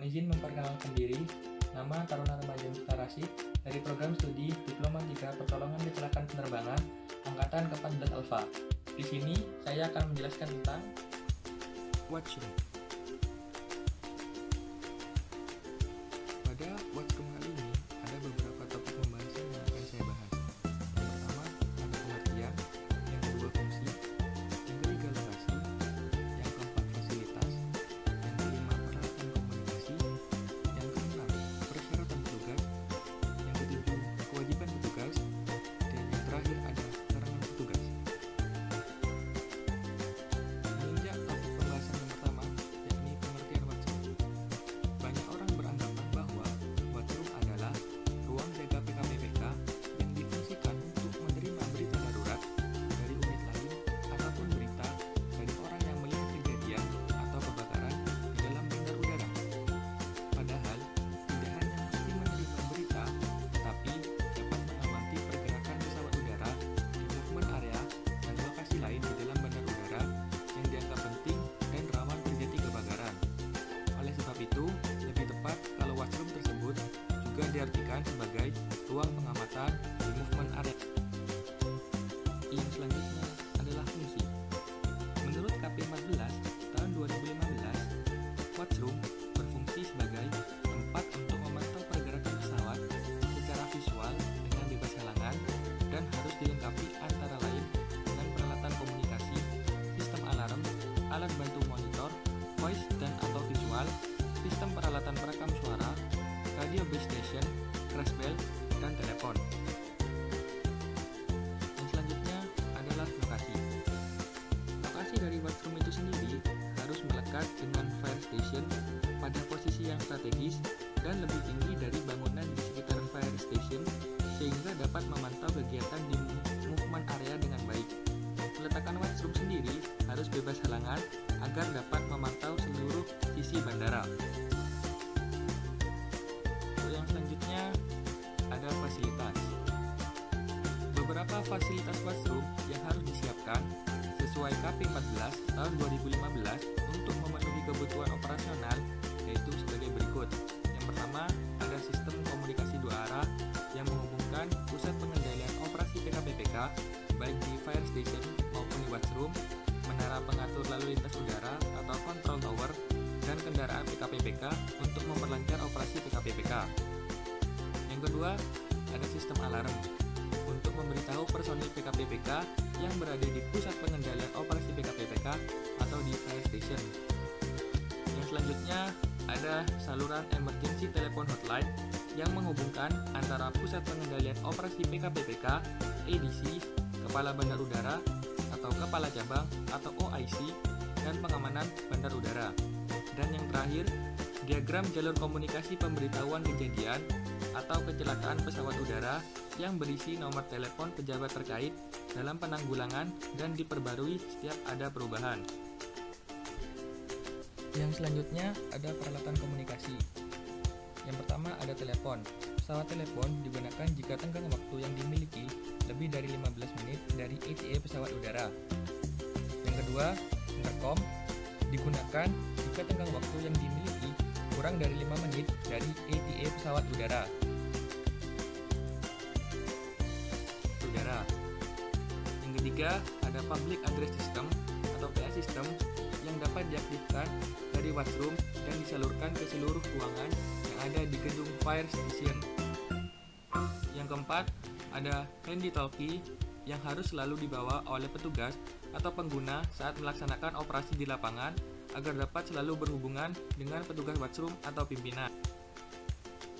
izin memperkenalkan diri. Nama Taruna Remaja Miftah Rasyid dari Program Studi Diploma 3 Pertolongan Kecelakaan Penerbangan Angkatan ke-14 Alfa. Di sini saya akan menjelaskan tentang Watchroom. Pada Watchroom kali ini ada beberapa topik pembahasan yang akan saya bahas. Yang pertama ada pengertian, yang kedua fungsi, yang ketiga lokasi, yang keempat fasilitas, yang kelima peralatan komunikasi, yang keenam persyaratan petugas, yang ketujuh kewajiban petugas, dan yang terakhir ada larangan petugas. Menginjak topik pembahasan yang pertama, yakni pengertian watchroom. Banyak orang beranggapan bahwa watchroom adalah ruang jaga PKPPK yang difungsikan untuk menerima berita darurat dari unit lain ataupun berita dari orang yang melihat kejadian atau kebakaran di dalam bandar udara. Padahal, tidak hanya mesti menerima berita, tetapi dapat mengamati pergerakan pesawat udara di movement area dan lokasi lain di dalam bandar udara yang dianggap penting dan rawan terjadi kebakaran. Oleh sebab itu, lebih tepat kalau watchroom tersebut juga diartikan sebagai ruang pengamatan di movement area. Yang selanjutnya adalah fungsi. Menurut KP 14 tahun 2015, watchroom berfungsi sebagai tempat untuk memantau pergerakan pesawat secara visual dengan bebas halangan dan harus dilengkapi antara lain dengan peralatan komunikasi, sistem alarm, alat bantu monitor, voice dan atau visual, sistem peralatan perekam suara, radio base station, crash bell, dan telepon. Yang selanjutnya adalah lokasi. Lokasi dari watchroom itu sendiri harus melekat dengan fire station pada posisi yang strategis dan lebih tinggi dari bangunan di sekitar fire station sehingga dapat memantau kegiatan di movement area dengan baik. Peletakan watchroom sendiri harus bebas halangan agar dapat memantau seluruh sisi bandara. Yang selanjutnya ada fasilitas. Beberapa fasilitas watchroom yang harus disiapkan sesuai KP 14 tahun 2015 untuk memenuhi kebutuhan operasional yaitu sebagai berikut. Yang pertama ada sistem komunikasi dua arah yang menghubungkan pusat pengendalian operasi PKPPK baik di fire station maupun di watchroom, menara pengatur lalu lintas udara atau control tower, dan kendaraan PKPPK untuk memperlancar operasi PKPPK. Yang kedua, ada sistem alarm untuk memberitahu personil PKPPK yang berada di pusat pengendalian operasi PKPPK atau di fire station. Yang selanjutnya, ada saluran emergency telepon hotline yang menghubungkan antara pusat pengendalian operasi PKPPK, ADC, kepala bandar udara atau kepala cabang atau OIC, dan pengamanan bandar udara. Dan yang terakhir, diagram jalur komunikasi pemberitahuan kejadian atau kecelakaan pesawat udara yang berisi nomor telepon pejabat terkait dalam penanggulangan dan diperbarui setiap ada perubahan. Yang selanjutnya ada peralatan komunikasi. Yang pertama ada telepon. Pesawat telepon digunakan jika tenggang waktu yang dimiliki lebih dari 15 menit dari ETA pesawat udara. Yang kedua, intercom digunakan jika tenggang waktu yang dimiliki kurang dari 5 menit dari ETA pesawat udara. Yang ketiga, ada public address system atau PA system yang dapat diaktifkan dari watchroom dan disalurkan ke seluruh ruangan yang ada di gedung fire station. Yang keempat, ada handy talkie yang harus selalu dibawa oleh petugas atau pengguna saat melaksanakan operasi di lapangan agar dapat selalu berhubungan dengan petugas watchroom atau pimpinan.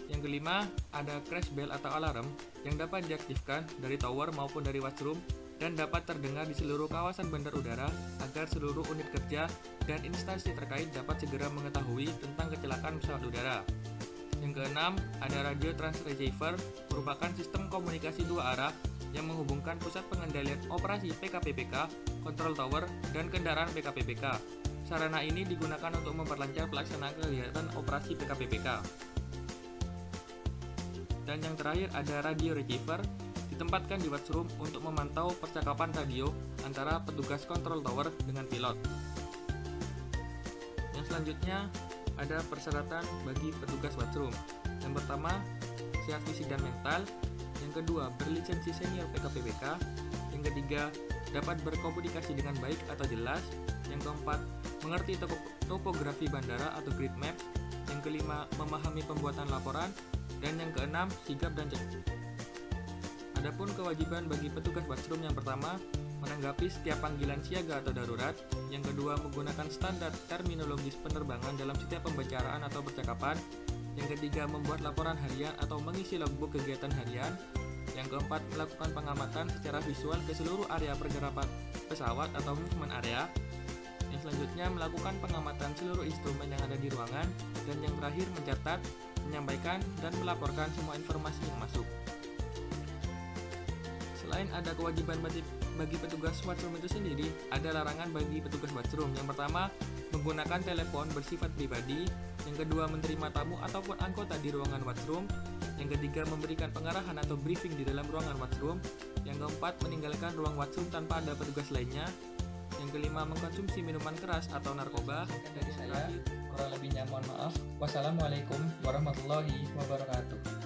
Yang kelima, ada crash bell atau alarm yang dapat diaktifkan dari tower maupun dari watchroom dan dapat terdengar di seluruh kawasan bandar udara agar seluruh unit kerja dan instansi terkait dapat segera mengetahui tentang kecelakaan pesawat udara. Yang keenam, ada radio transceiver merupakan sistem komunikasi dua arah yang menghubungkan pusat pengendalian operasi PKPPK, control tower, dan kendaraan PKPPK. Sarana ini digunakan untuk memperlancar pelaksanaan kegiatan operasi PKPPK. Dan yang terakhir ada radio receiver, ditempatkan di watchroom untuk memantau percakapan radio antara petugas control tower dengan pilot. Yang selanjutnya ada persyaratan bagi petugas washroom. Yang pertama, sehat fisik dan mental. Yang kedua, berlisensi senior PKPBK. Yang ketiga, dapat berkomunikasi dengan baik atau jelas. Yang keempat, mengerti topografi bandara atau grid map. Yang kelima, memahami pembuatan laporan. Dan yang keenam, sigap dan cek. Adapun kewajiban bagi petugas washroom yang pertama, menanggapi setiap panggilan siaga atau darurat. Yang kedua, menggunakan standar terminologis penerbangan dalam setiap pembicaraan atau percakapan. Yang ketiga, membuat laporan harian atau mengisi logbook kegiatan harian. Yang keempat, melakukan pengamatan secara visual ke seluruh area pergerakan pesawat atau movement area. Yang selanjutnya, melakukan pengamatan seluruh instrumen yang ada di ruangan. Dan yang terakhir, mencatat, menyampaikan, dan melaporkan semua informasi yang masuk. Selain ada kewajiban bagi petugas washroom itu sendiri, ada larangan bagi petugas washroom. Yang pertama, menggunakan telepon bersifat pribadi. Yang kedua, menerima tamu ataupun anggota di ruangan washroom. Yang ketiga, memberikan pengarahan atau briefing di dalam ruangan washroom. Yang keempat, meninggalkan ruang washroom tanpa ada petugas lainnya. Yang kelima, mengkonsumsi minuman keras atau narkoba. Dari saya, kurang lebihnya mohon maaf. Wassalamualaikum warahmatullahi wabarakatuh.